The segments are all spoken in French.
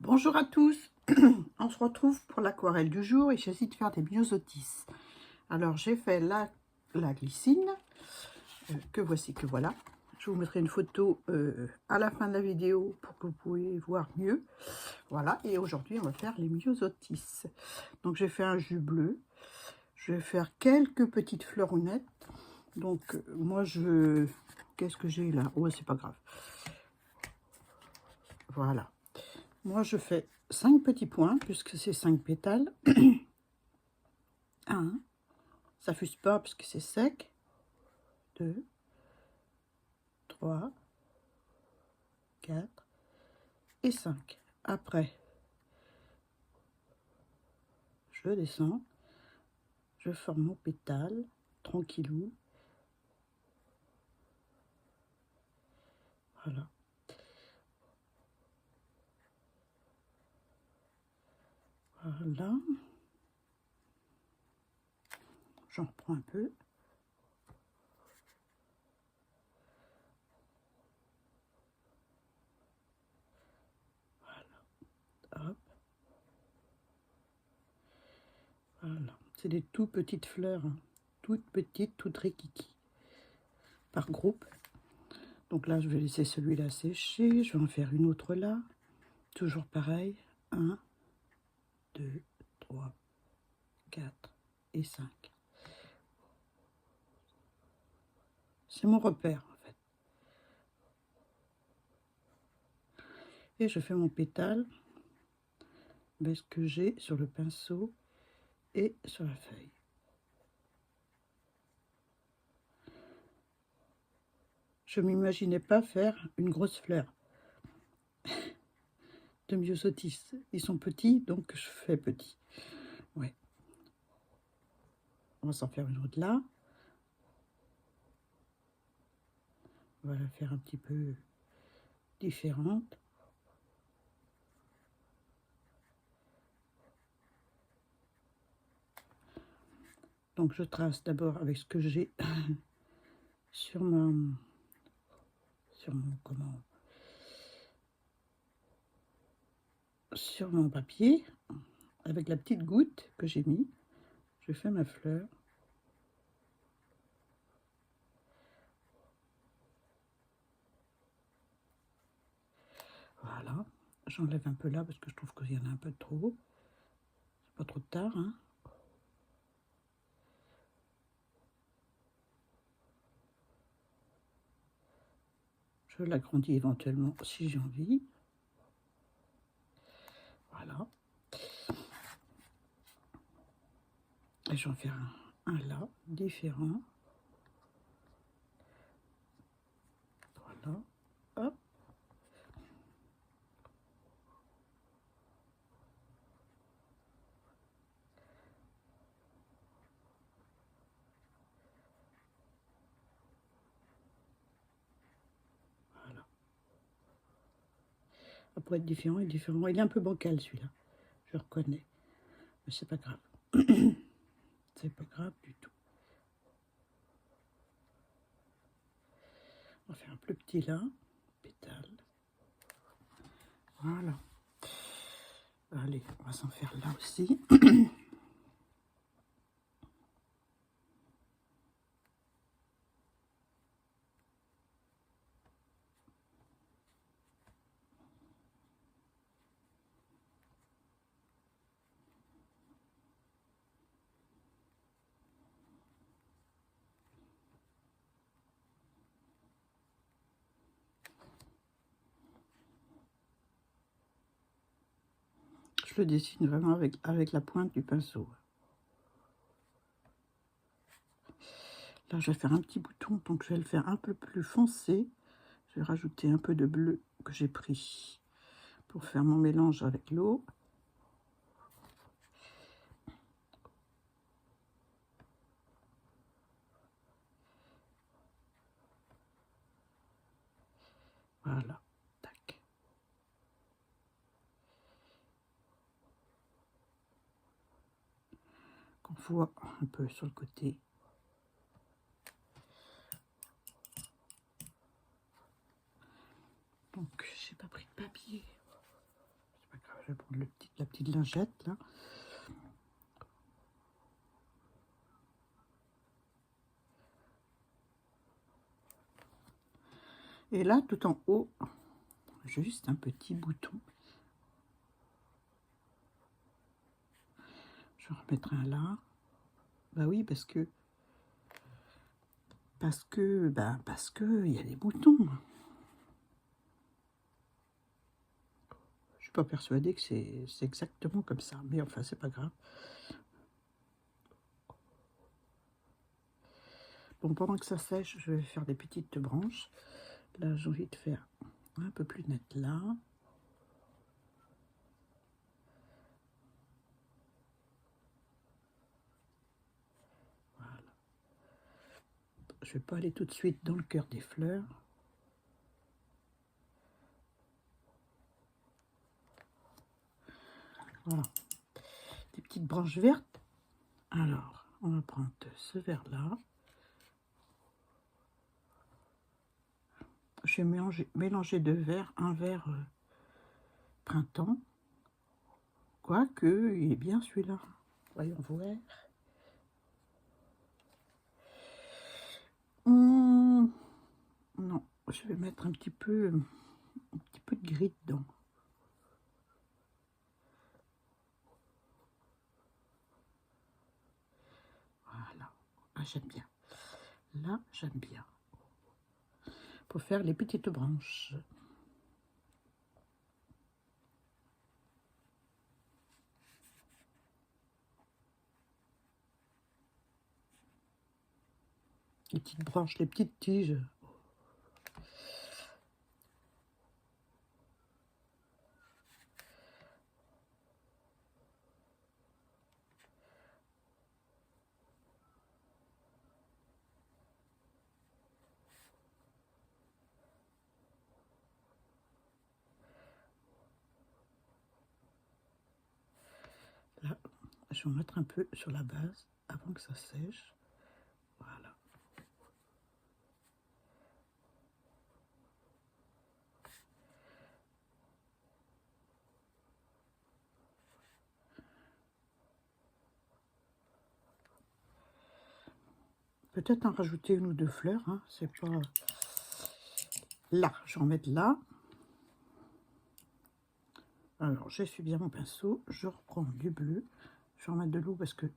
Bonjour à tous, on se retrouve pour l'aquarelle du jour et j'essaie de faire des myosotis. Alors j'ai fait la glycine, que voici, que voilà. Je vous mettrai une photo à la fin de la vidéo pour que vous puissiez voir mieux. Voilà, et aujourd'hui on va faire les myosotis. Donc j'ai fait un jus bleu, je vais faire quelques petites fleuronnettes. Donc moi je... Qu'est-ce que j'ai là? Oh, c'est pas grave. Voilà. Moi, je fais 5 petits points, puisque c'est 5 pétales. 1, ça fuse pas, puisque c'est sec. 2, 3, 4 et 5. Après, je descends, je forme mon pétale, tranquillou. Voilà. Voilà. J'en reprends un peu. Voilà. Hop. Voilà. C'est des tout petites fleurs, hein. Toutes petites, toutes rikiki. Par groupe. Donc là, je vais laisser celui-là sécher. Je vais en faire une autre là. Toujours pareil. 1, 2, 3, 4 et 5. C'est mon repère en fait. Et je fais mon pétale avec ce que j'ai sur le pinceau et sur la feuille. Je ne m'imaginais pas faire une grosse fleur de myosotis. Ils sont petits, donc je fais petit. Ouais. On va s'en faire une autre là. On va la faire un petit peu différente. Donc je trace d'abord avec ce que j'ai sur mon sur mon papier, avec la petite goutte que j'ai mis. Je fais ma fleur. Voilà, j'enlève un peu là parce que je trouve qu'il y en a un peu trop. C'est pas trop tard, hein. Je l'agrandis éventuellement si j'ai envie. Voilà. Et j'en fais un là, différent. Voilà. Hop. Voilà. Ça pourrait être différent et différent. Il est un peu bancal celui-là, je reconnais. Mais c'est pas grave. C'est pas grave du tout. On va faire un plus petit là, pétale. Voilà. Allez, on va s'en faire là aussi. Je le dessine vraiment avec la pointe du pinceau. Là, je vais faire un petit bouton, donc je vais le faire un peu plus foncé. Je vais rajouter un peu de bleu que j'ai pris pour faire mon mélange avec l'eau. Voilà. Tac. Qu'on voit un peu sur le côté. Donc, j'ai pas pris de papier. C'est pas grave. vais prendre la petite lingette là. Et là, tout en haut, juste un petit bouton. Je vais remettre un là. Bah oui, parce que il y a des boutons. Je suis pas persuadée que c'est exactement comme ça, mais enfin c'est pas grave. Bon, pendant que ça sèche, je vais faire des petites branches. Là, j'ai envie de faire un peu plus net là. Voilà. Je vais pas aller tout de suite dans le cœur des fleurs. Voilà. Des petites branches vertes. Alors, on va prendre ce vert-là. Je vais mélanger deux verres, un vert printemps. Quoique, il est bien celui-là. Voyons voir. Non, je vais mettre un petit peu de gris dedans. Voilà. Ah, j'aime bien. Là, j'aime bien. Pour faire les petites branches. Les petites branches, les petites tiges. Là, je vais en mettre un peu sur la base avant que ça sèche. Voilà. Peut-être en rajouter une ou deux fleurs, hein, c'est pas... Là, je vais en mettre là. Alors, j'essuie bien mon pinceau, je reprends du bleu. Je vais en mettre de l'eau parce que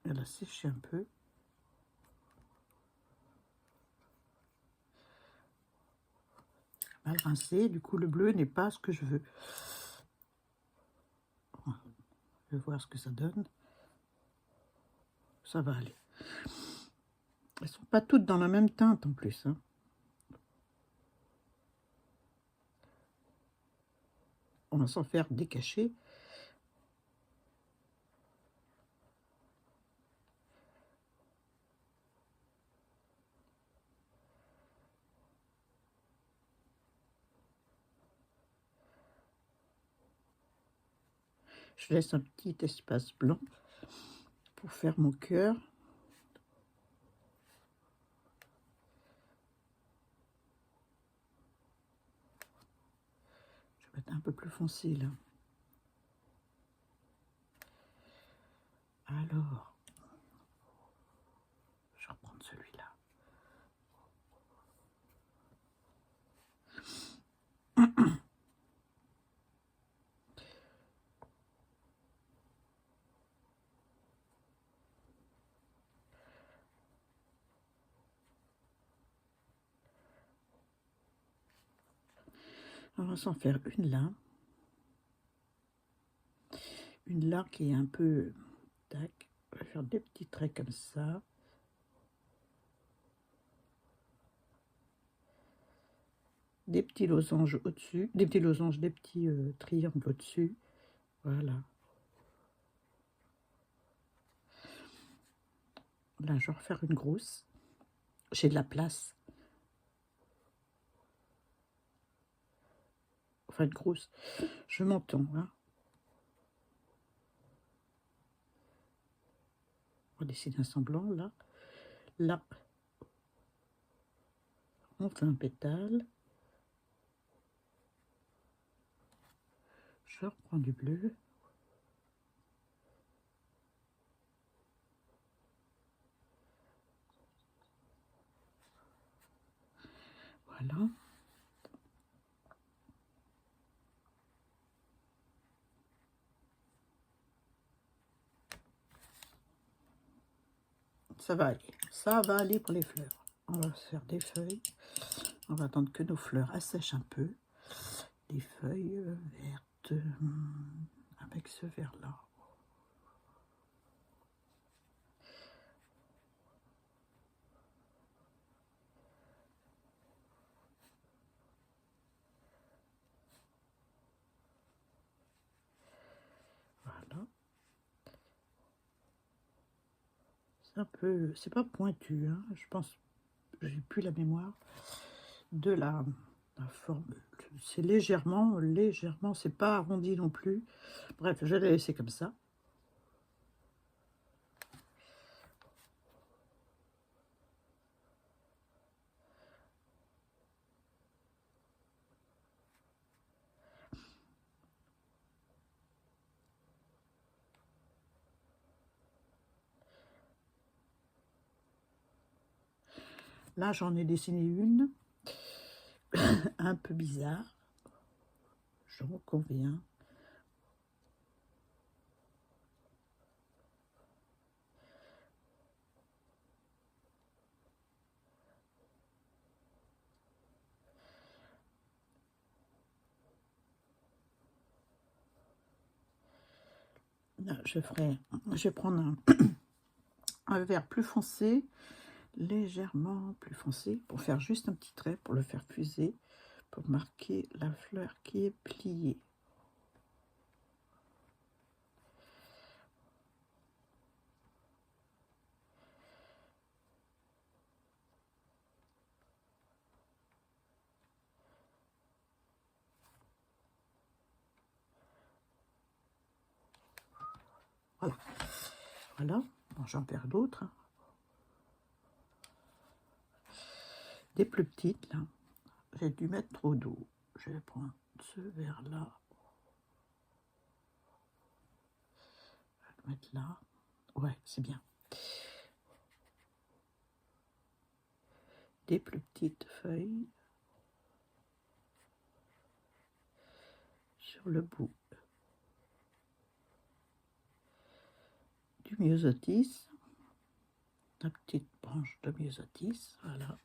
elle a séché un peu. Mal rincé, du coup le bleu n'est pas ce que je veux. Je vais voir ce que ça donne. Ça va aller. Elles sont pas toutes dans la même teinte en plus, hein. On va s'en faire décacher. Je laisse un petit espace blanc pour faire mon cœur. Je vais mettre un peu plus foncé là. Alors, je vais reprendre celui-là. On va s'en faire une là. Une là qui est un peu... Tac. On va faire des petits traits comme ça. Des petits losanges au-dessus. Des petits losanges, des petits triangles au-dessus. Voilà. Là, je vais refaire une grosse. J'ai de la place. Enfin, une grosse. Je m'entends, hein. On va dessiner un semblant, là. Là, on fait un pétale. Je reprends du bleu. Voilà. Ça va aller. Ça va aller pour les fleurs. On va faire des feuilles. On va attendre que nos fleurs assèchent un peu. Des feuilles vertes avec ce vert-là. Voilà. C'est un peu, c'est pas pointu, hein. Je pense, j'ai plus la mémoire de la forme. C'est légèrement, c'est pas arrondi non plus. Bref, je l'ai laissé comme ça. Là, j'en ai dessiné une, un peu bizarre, j'en conviens. Là, je vais prendre un vert plus foncé, légèrement plus foncé, pour faire juste un petit trait, pour le faire fuser, pour marquer la fleur qui est pliée. Voilà. Voilà. Bon, j'en perds d'autres. Hein. Des plus petites, là. J'ai dû mettre trop d'eau. Je vais prendre ce vert-là. Je vais le mettre là. Ouais, c'est bien. Des plus petites feuilles sur le bout du myosotis. La petite branche de myosotis, voilà.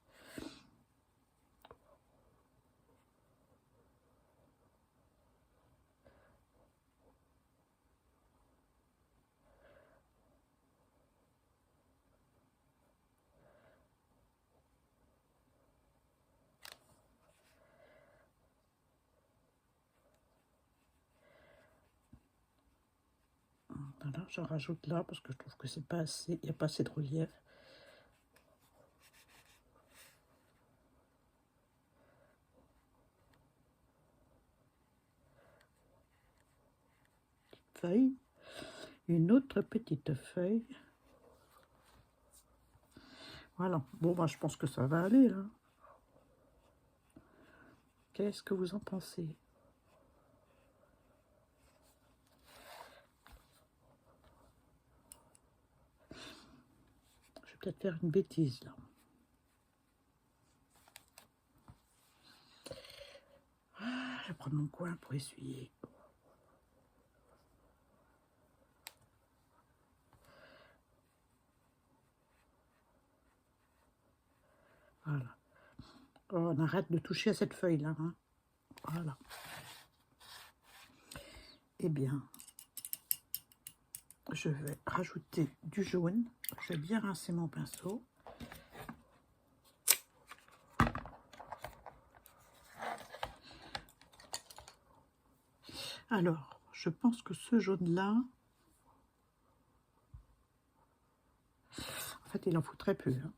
Voilà, j'en rajoute là parce que je trouve que c'est pas assez, il n'y a pas assez de relief. Feuille, une autre petite feuille. Voilà, bon, moi je pense que ça va aller là. Qu'est-ce que vous en pensez? Je vais peut-être faire une bêtise là. Je vais prendre mon coin pour essuyer. Voilà. Oh, on arrête de toucher à cette feuille là. Hein. Voilà. Eh bien, je vais rajouter du jaune. Je vais bien rincer mon pinceau. Alors, je pense que ce jaune-là, en fait, il en faut très peu. Hein.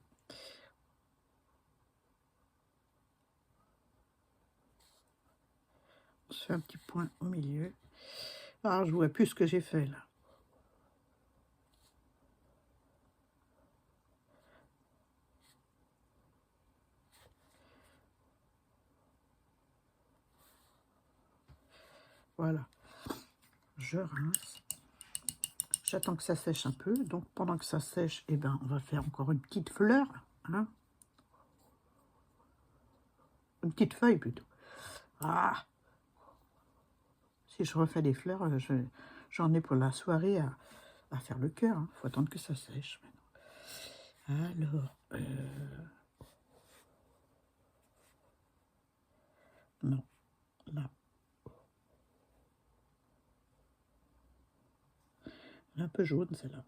On se fait un petit point au milieu. Alors, je vois plus ce que j'ai fait là. Voilà. je rince. J'attends que ça sèche un peu. Donc pendant que ça sèche, eh ben, on va faire encore une petite fleur. Hein, une petite feuille plutôt. Ah, si je refais des fleurs, j'en ai pour la soirée à faire le cœur. Il faut attendre que ça sèche maintenant. Alors, non, là. Elle est un peu jaune celle-là.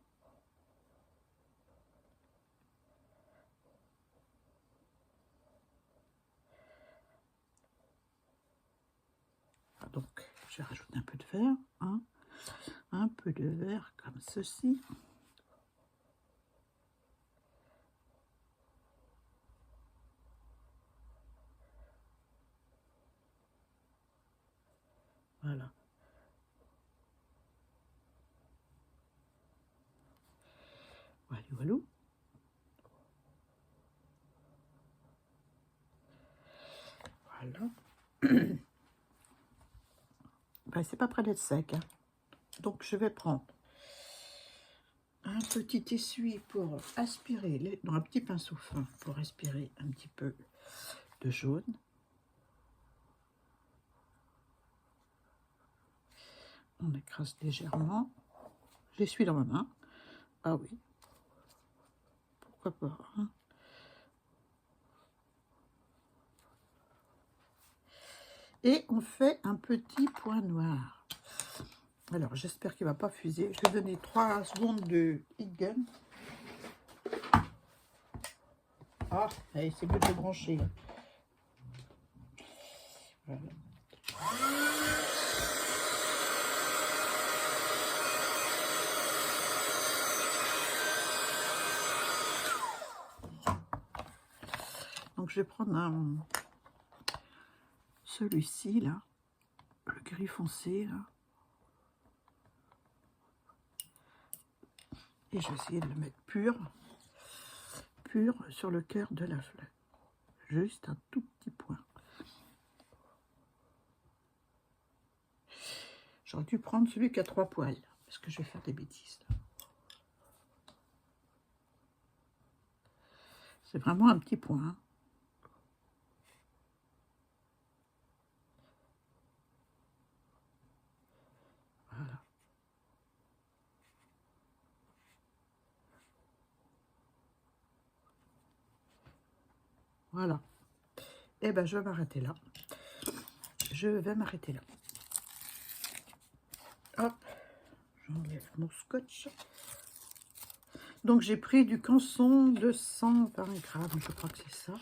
Ah, donc, je vais rajouter un peu de vert. Hein, un peu de vert comme ceci. Voilà. Voilà, voilà. Voilà. Ben, c'est pas près d'être sec. Hein. Donc, je vais prendre un petit essuie pour aspirer, un petit pinceau fin pour aspirer un petit peu de jaune. On écrase légèrement. J'essuie dans ma main. Ah oui. Pourquoi pas. Hein. Et on fait un petit point noir. Alors, j'espère qu'il ne va pas fuser. Je vais donner 3 secondes de heat gun. Ah, allez, c'est mieux de le brancher. Voilà. Donc, je vais prendre celui-ci, là. Le gris foncé, là. Et je vais essayer de le mettre pur sur le cœur de la fleur. Juste un tout petit point. J'aurais dû prendre celui qui a 3 poils, parce que je vais faire des bêtises. C'est vraiment un petit point. Voilà. Voilà. Et ben je vais m'arrêter là. Je vais m'arrêter là. Hop, j'enlève mon scotch. Donc j'ai pris du Canson de 120 grammes, je crois que c'est ça.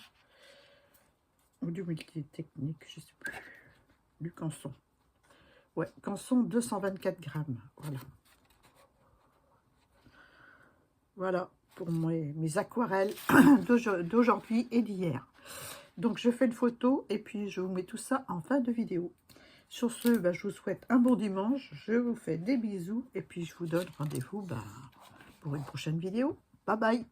Ou du multi-technique, je sais plus. Du Canson. Ouais, Canson 224 grammes. Voilà. Voilà pour mes aquarelles d'aujourd'hui et d'hier. Donc je fais une photo et puis je vous mets tout ça en fin de vidéo. Sur ce, ben, je vous souhaite un bon dimanche. Je vous fais des bisous et puis je vous donne rendez-vous pour une prochaine vidéo. Bye bye.